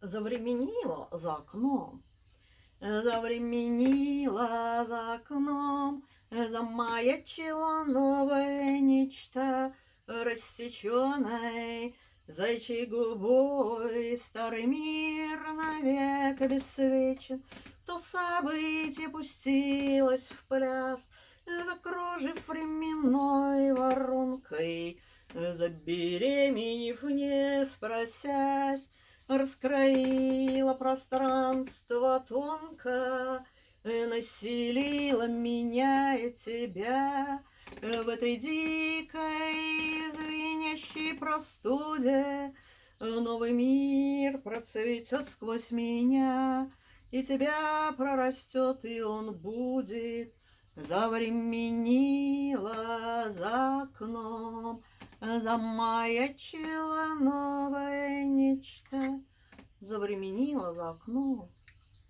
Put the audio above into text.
Завременило за окном, завременило за окном, замаячило новое нечто рассеченной зайчьей губой. Старый мир навек обесцвечен, то событие пустилось в пляс, закружив временной воронкой, забеременев, не спросясь, раскроила пространство тонко, населила меня и тебя в этой дикой звенящей простуде. Новый мир процветет сквозь меня, и тебя прорастет, и он будет. Завременило за окном, замаячило новое нечто, завременило за окном.